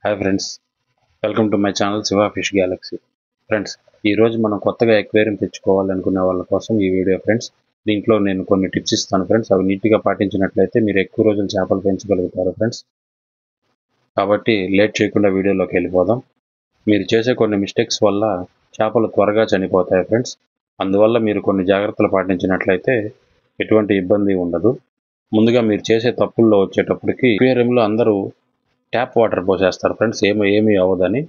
Hi friends, welcome to my channel Shiva fish Galaxy. Friends, ఈరోజు మనం కొత్తగా ఎక్వేరియం తెచ్చుకోవాలనుకునే వాళ్ళ కోసం ఈ వీడియో ఫ్రెండ్స్. దీంట్లో నేను కొన్ని టిప్స్ ఇస్తాను ఫ్రెండ్స్. అవి నీట్గా పాటించినట్లయితే మీరు ఎక్కువ రోజులు చేపలు పెంచగలుగుతారు ఫ్రెండ్స్. కాబట్టి లేట్ చేయకుండా వీడియోలోకి వెళ్ళిపోదాం. మీరు చేసే కొన్ని మిస్టేక్స్ వల్ల చేపలు త్వరగా చనిపోతాయి ఫ్రెండ్స్. అందువల్ల మీరు కొన్ని జాగ్రత్తలు పాటించినట్లయితే ఎటువంటి ఇబ్బంది ఉండదు. ముందుగా మీరు చేసే తప్పుల్లో వచ్చేటప్పటికి ఎక్వేరియంలో అందరూ ట్యాప్ వాటర్ పోసేస్తారు ఫ్రెండ్స్, ఏమీ అవ్వదని.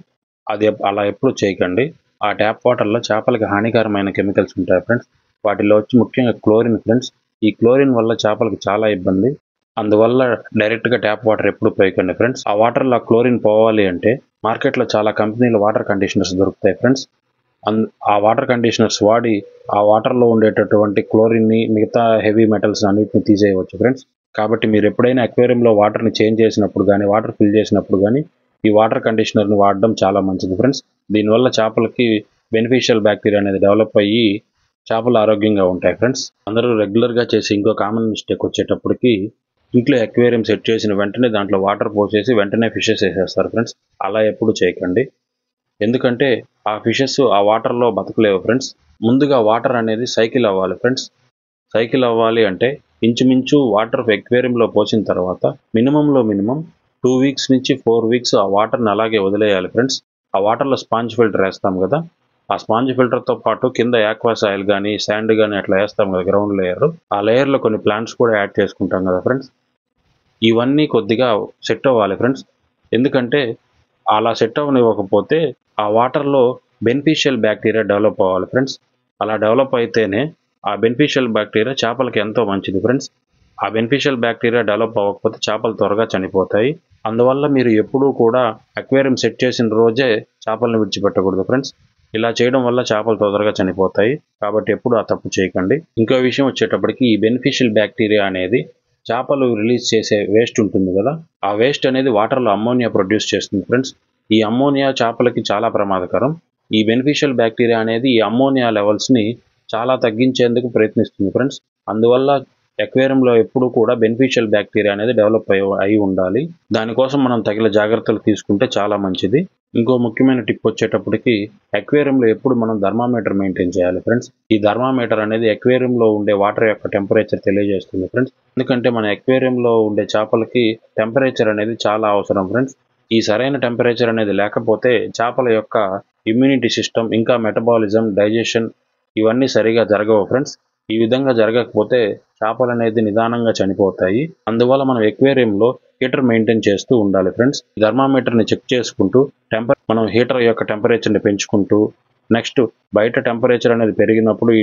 అది అలా ఎప్పుడు చేయకండి. ఆ ట్యాప్ వాటర్లో చేపలకి హానికరమైన కెమికల్స్ ఉంటాయి ఫ్రెండ్స్. వాటిలో వచ్చి ముఖ్యంగా క్లోరిన్ ఫ్రెండ్స్. ఈ క్లోరిన్ వల్ల చేపలకు చాలా ఇబ్బంది. అందువల్ల డైరెక్ట్గా ట్యాప్ వాటర్ ఎప్పుడు పోయకండి ఫ్రెండ్స్. ఆ వాటర్లో క్లోరిన్ పోవాలి అంటే మార్కెట్లో చాలా కంపెనీల వాటర్ కండిషనర్స్ దొరుకుతాయి ఫ్రెండ్స్. ఆ వాటర్ కండిషనర్స్ వాడి ఆ వాటర్లో ఉండేటటువంటి క్లోరిన్ని, మిగతా హెవీ మెటల్స్ అన్నిటిని తీసేయవచ్చు ఫ్రెండ్స్. కాబట్టి మీరు ఎప్పుడైనా అక్వేరియంలో వాటర్ని చేంజ్ చేసినప్పుడు కానీ, వాటర్ ఫిల్ చేసినప్పుడు కానీ ఈ వాటర్ కండిషనర్ని వాడడం చాలా మంచిది ఫ్రెండ్స్. దీనివల్ల చేపలకి బెనిఫిషియల్ బ్యాక్టీరియా అనేది డెవలప్ అయ్యి చేపలు ఆరోగ్యంగా ఉంటాయి ఫ్రెండ్స్. అందరూ రెగ్యులర్గా చేసే ఇంకో కామన్ మిస్టేక్ వచ్చేటప్పటికి ఇంట్లో అక్వేరియం సెట్ చేసిన వెంటనే దాంట్లో వాటర్ పోసేసి వెంటనే ఫిషెస్ వేసేస్తారు ఫ్రెండ్స్. అలా ఎప్పుడు చేయకండి. ఎందుకంటే ఆ ఫిషెస్ ఆ వాటర్లో బతకలేవు ఫ్రెండ్స్. ముందుగా వాటర్ అనేది సైకిల్ అవ్వాలి ఫ్రెండ్స్. సైకిల్ అవ్వాలి అంటే ఇంచుమించు వాటర్ ఎక్వేరియంలో పోసిన తర్వాత మినిమం 2 వీక్స్ నుంచి 4 వీక్స్ ఆ వాటర్ని అలాగే వదిలేయాలి ఫ్రెండ్స్. ఆ వాటర్లో స్పాంజ్ ఫిల్టర్ వేస్తాం కదా, ఆ స్పాంజ్ ఫిల్టర్తో పాటు కింద యాక్వా సాయిల్ కానీ, శాండ్ కానీ అట్లా వేస్తాం కదా, గ్రౌండ్ లేయర్. ఆ లేయర్లో కొన్ని ప్లాంట్స్ కూడా యాడ్ చేసుకుంటాం కదా ఫ్రెండ్స్. ఇవన్నీ కొద్దిగా సెట్ అవ్వాలి ఫ్రెండ్స్. ఎందుకంటే అలా సెట్ అవ్వనివ్వకపోతే ఆ వాటర్లో బెనిఫిషియల్ బ్యాక్టీరియా డెవలప్ అవ్వాలి ఫ్రెండ్స్. అలా డెవలప్ అయితేనే ఆ బెనిఫిషియల్ బ్యాక్టీరియా చేపలకి ఎంతో మంచిది ఫ్రెండ్స్. ఆ బెనిఫిషియల్ బ్యాక్టీరియా డెవలప్ అవ్వకపోతే చేపలు త్వరగా చనిపోతాయి. అందువల్ల మీరు ఎప్పుడూ కూడా అక్వేరియం సెట్ చేసిన రోజే చేపలను విడిచిపెట్టకూడదు ఫ్రెండ్స్. ఇలా చేయడం వల్ల చేపలు తొందరగా చనిపోతాయి. కాబట్టి ఎప్పుడు ఆ తప్పు చేయకండి. ఇంకో విషయం వచ్చేటప్పటికి ఈ బెనిఫిషియల్ బ్యాక్టీరియా అనేది చేపలు రిలీజ్ చేసే వేస్ట్ ఉంటుంది కదా, ఆ వేస్ట్ అనేది వాటర్లో అమ్మోనియా ప్రొడ్యూస్ చేస్తుంది ఫ్రెండ్స్. ఈ అమ్మోనియా చేపలకి చాలా ప్రమాదకరం. ఈ బెనిఫిషియల్ బ్యాక్టీరియా అనేది ఈ అమ్మోనియా లెవెల్స్ని చాలా తగ్గించేందుకు ప్రయత్నిస్తుంది ఫ్రెండ్స్. అందువల్ల అక్వేరియంలో ఎప్పుడు కూడా బెనిఫిషియల్ బ్యాక్టీరియా అనేది డెవలప్ అయి ఉండాలి. దానికోసం మనం తగిన జాగ్రత్తలు తీసుకుంటే చాలా మంచిది. ఇంకో ముఖ్యమైన టిప్ వచ్చేటప్పటికి అక్వేరియంలో ఎప్పుడు మనం థర్మామీటర్ మెయింటైన్ చేయాలి ఫ్రెండ్స్. ఈ థర్మామీటర్ అనేది అక్వేరియంలో ఉండే వాటర్ యొక్క టెంపరేచర్ తెలియజేస్తుంది ఫ్రెండ్స్. ఎందుకంటే మన అక్వేరియంలో ఉండే చేపలకి టెంపరేచర్ అనేది చాలా అవసరం ఫ్రెండ్స్. ఈ సరైన టెంపరేచర్ అనేది లేకపోతే చేపల యొక్క ఇమ్యూనిటీ సిస్టమ్, ఇంకా మెటబాలిజం, డైజెషన్ ఇవన్నీ సరిగా జరగవు ఫ్రెండ్స్. ఈ విధంగా జరగకపోతే చేపలు అనేది నిదానంగా చనిపోతాయి. అందువల్ల మనం ఎక్వేరియంలో హీటర్ మెయింటైన్ చేస్తూ ఉండాలి ఫ్రెండ్స్. థర్మామీటర్ని చెక్ చేసుకుంటూ మనం హీటర్ యొక్క టెంపరేచర్ని పెంచుకుంటూ, నెక్స్ట్ బయట టెంపరేచర్ అనేది పెరిగినప్పుడు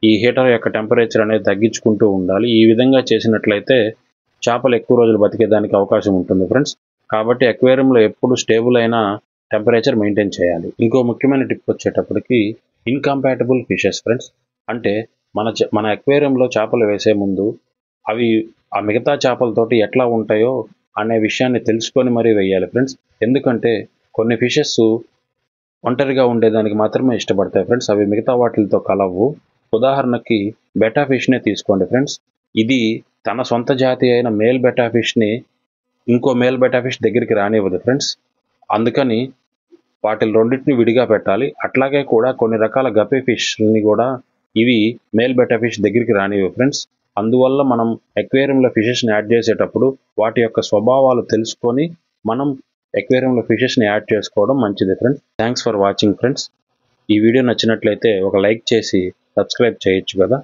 ఈ హీటర్ యొక్క టెంపరేచర్ అనేది తగ్గించుకుంటూ ఉండాలి. ఈ విధంగా చేసినట్లయితే చేపలు ఎక్కువ రోజులు బతికేదానికి అవకాశం ఉంటుంది ఫ్రెండ్స్. కాబట్టి అక్వేరియంలో ఎప్పుడు స్టేబుల్ అయిన టెంపరేచర్ మెయింటైన్ చేయాలి. ఇంకో ముఖ్యమైన టిప్ వచ్చేటప్పటికి ఇన్కంపాటబుల్ ఫిషెస్ ఫ్రెండ్స్. అంటే మన అక్వేరియంలో చేపలు వేసే ముందు అవి ఆ మిగతా చేపలతోటి ఎట్లా ఉంటాయో అనే విషయాన్ని తెలుసుకొని మరీ వేయాలి ఫ్రెండ్స్. ఎందుకంటే కొన్ని ఫిషెస్ ఒంటరిగా ఉండేదానికి మాత్రమే ఇష్టపడతాయి ఫ్రెండ్స్. అవి మిగతా వాటితో కలవు. ఉదాహరణకి బెటా ఫిష్నే తీసుకోండి ఫ్రెండ్స్. ఇది తన సొంత జాతి అయిన మేల్ బెటా ఫిష్ని ఇంకో మేల్ బెటా ఫిష్ దగ్గరికి రానివ్వదు ఫ్రెండ్స్. అందుకని వాటిని రెండింటిని విడిగా పెట్టాలి. అట్లాగే కూడా కొన్ని రకాల గప్పీ ఫిష్ని కూడా ఇవి మేల్ బెటా ఫిష్ దగ్గరికి రానివ్వవు ఫ్రెండ్స్. అందువల్ల మనం అక్వేరియంలో ఫిషెస్ని యాడ్ చేసేటప్పుడు వాటి యొక్క స్వభావాలు తెలుసుకొని మనం అక్వేరియంలో ఫిషెస్ని యాడ్ చేసుకోవడం మంచిది friends. Thanks for watching friends. ఈ వీడియో నచ్చినట్లయితే ఒక లైక్ చేసి సబ్స్క్రైబ్ చేయొచ్చు కదా.